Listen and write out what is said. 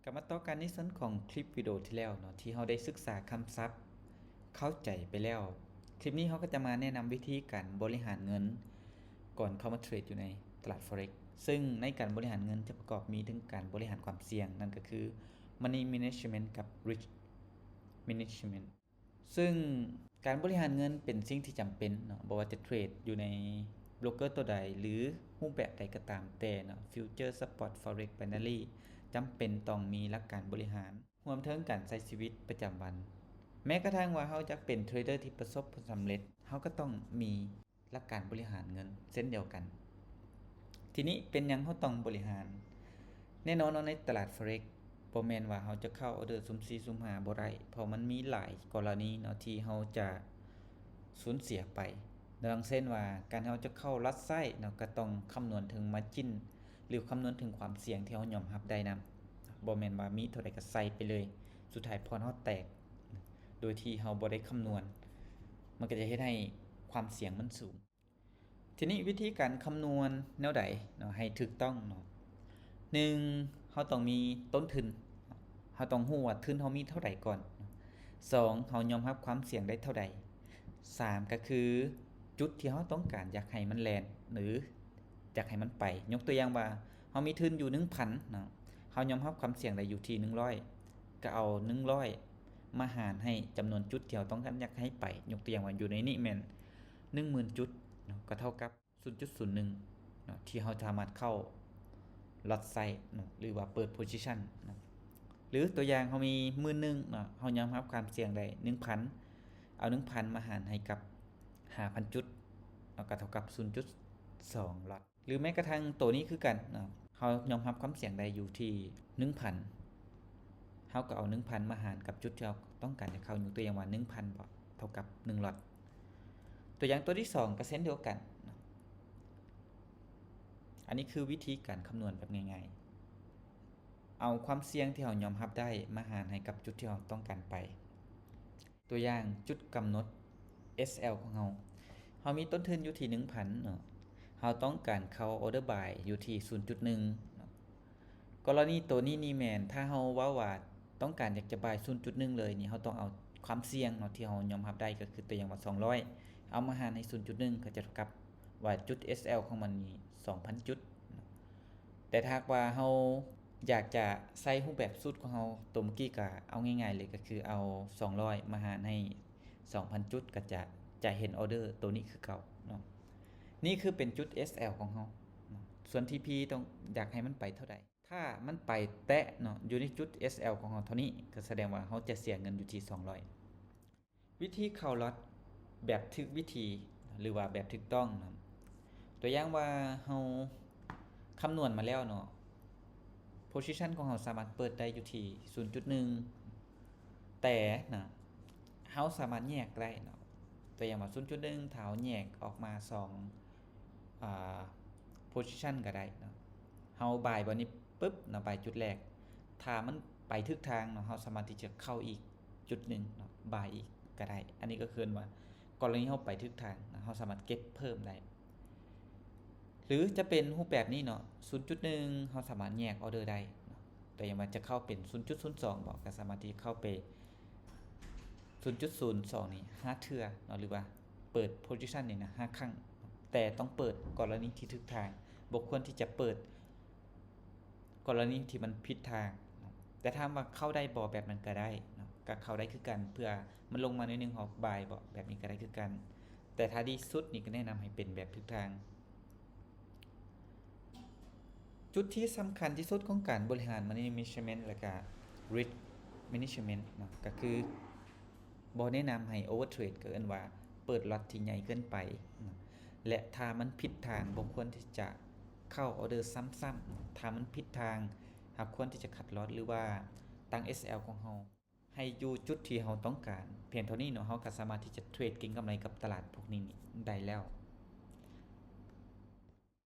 กลับมาต่อกันในส่วนของคลิปวิดีโอที่แล้วเนาะที่เราได้ศึกษาคำศัพท์เข้าใจไปแล้วคลิปนี้เขาก็จะมาแนะนำวิธีการบริหารเงินก่อนเข้ามาเทรดอยู่ในตลาด Forex ซึ่งในการบริหารเงินจะประกอบมีถึงการบริหารความเสี่ยงนั่นก็คือ Money Management กับ Risk Management ซึ่งการบริหารเงินเป็นสิ่งที่จำเป็นเนาะบ่ว่าจะเทรดอยู่ในโบรกเกอร์ตัวใดหรือรูปแบบใดก็ตามแต่เนาะ Future Spot Forex Binary จำเป็นต้องมีหลักการบริหารรวมถึงการใช้ชีวิตประจำวันแม้กระทั่งว่าเราจะเป็นเทรดเดอร์ที่ประสบผลสำเร็จเราก็ต้องมีหลักการบริหารเงินเช่นเดียวกันทีนี้เป็นยังเราต้องบริหารแน่นอนในตลาด Forex บ่แม่นว่าเราจะเข้าออเดอร์สุ่ม4สุ่ม5บ่ได้เพราะมันมีหลายกรณีเนาะที่เราจะสูญเสียไปดังเช่นว่าการเราจะเข้ารัดไส้เนาะก็ต้องคำนวณถึง margin หรือคำนวณถึงความเสี่ยงที่เรายอมรับได้นำบ่แม่นว่ามีเท่าใดก็ใส่ไปเลยสุดท้ายพอเราแตกโดยที่เราบ่ได้คำนวณมันก็จะเฮ็ดให้ความเสี่ยงมันสูงทีนี้วิธีการคำนวณแนวใดเนาะให้ถูกต้องเนาะ1เราต้องมีต้นทุนเราต้องรู้ว่าทุนเรามีเท่าใดก่อน2เรายอมรับความเสี่ยงได้เท่าใด3ก็คือจุดที่เราต้องการอยากให้มันแล่นหรืออยากให้มันไปยกตัวอย่างว่าเรามีทุนอยู่ 1,000 เนาะเรายอมรับความเสี่ยงได้อยู่ที่100ก็เอา100มาหารให้จำนวนจุดที่เราต้องการอยากให้ไปยกตัวอย่างว่าอยู่ในนี้แม่น 10,000 จุดเนาะก็เท่ากับ 0.01 เนาะที่เราสามารถเข้าล็อตไซส์เนาะหรือว่าเปิดโพซิชันเนาะหรือตัวอย่างเขามี10,000เนาะเขายอมรับความเสี่ยงได้ 1,000 เอา 1,000 มาหารให้กับ 5,000 จุดเนาะก็เท่ากับ 0.2 ล็อตหรือแม้กระทั่งตัวนี้คือกันเนาะเขายอมรับความเสี่ยงได้อยู่ที่ 1,000 เขาก็เอา 1,000 มาหารกับจุดที่เราต้องการจะเข้าอยู่ตัวอย่างว่า 1,000 บ่เท่ากับ1ล็อตตัวอย่างตัวที่2ก็เช่นเดียวกันอันนี้คือวิธีการคำนวณแบบง่ายๆเอาความเสี่ยงที่เรายอมรับได้มาหารให้กับจุดที่เราต้องการไปตัวอย่างจุดกำหนด SL ของเรามีต้นทุนอยู่ที่ 1,000 เนาะเราต้องการเข้า order buy อยู่ที่ 0.1 เนาะกรณีตัวนี้นี่แม่นถ้าเราว่าต้องการอยากจะ buy 0.1 เลยนี่เราต้องเอาความเสี่ยงเนาะที่เรายอมรับได้ก็คือตัวอย่างว่า200เอามาหารให้ 0.1 ก็จะเท่ากับว่าจุด SL ของมันมี 2,000 จุดแต่ถ้าว่าเราอยากจะใส่รูปแบบสุดของเราตัวเมื่อกี้ก็เอาง่ายๆเลยก็คือเอา200มาหารให้ 2,000 จุดก็จะเห็นออเดอร์ตัวนี้คือเก่าเนาะนี่คือเป็นจุด SL ของเราส่วน TP ต้องอยากให้มันไปเท่าใดถ้ามันไปแตะเนาะอยู่ในจุด SL ของเราเท่านี้ก็แสดงว่าเราจะเสียเงินอยู่ที่200วิธีเข้าล็อตแบบถูกวิธีหรือว่าแบบถูกต้องนะตัวอย่างว่าเราคำนวณมาแล้วเนาะ position ของเราสามารถเปิดได้อยู่ที่ 0.1 แต่นะเราสามารถแยกได้เนาะตัวอย่างว่า 0.1 ถ้าเราแยกออกมา2position ก็ได้เนาะเราบ่ายบ่นี้ปึ๊บเนาะบ่ายจุดแรกถ้ามันไปทึกทางเนาะเราสามารถที่จะเข้าอีกจุดหนึ่งเนาะบ่ายอีกก็ได้อันนี้ก็คือว่ากรณีเราไปทึกทางนะเราสามารถเก็บเพิ่มได้หรือจะเป็นรูปแบบนี้เนาะ 0.1 เราสามารถแยกออเดอร์ได้เนาะแต่อย่างว่าจะเข้าเป็น 0.02 บอกก็สามารถที่เข้าไป 0.02 นี่5เทื่อเนาะหรือว่าเปิด position นี่นะ5ครั้งแต่ต้องเปิดกรณีที่ทึกทางบ่ควรที่จะเปิดกรณีที่มันผิดทางแต่ถามว่าเข้าได้บ่แบบนั้นก็ได้เนาะก็เข้าได้คือกันเพื่อมันลงมาในนึงของบ่ายบ่แบบนี้ก็ได้คือกันแต่ถ้าดีสุดนี่ก็แนะนำให้เป็นแบบทึกทางจุดที่สำคัญที่สุดของการบริหาร Money Management และก็ Risk Management เนาะก็คือบ่แนะนำให้ Overtrade เกินว่าเปิดล็อตที่ใหญ่เกินไปนะและถ้ามันผิดทางบ่ควรที่จะเข้าออเดอร์ซ้ำๆถ้ามันผิดทางเราควรที่จะคัดลอตหรือว่าตั้ง SL ของเราให้อยู่จุดที่เราต้องการเพียงเท่านี้เนาะเราก็สามารถที่จะเทรดเก็งกำไรกับตลาดพวกนี้ได้แล้ว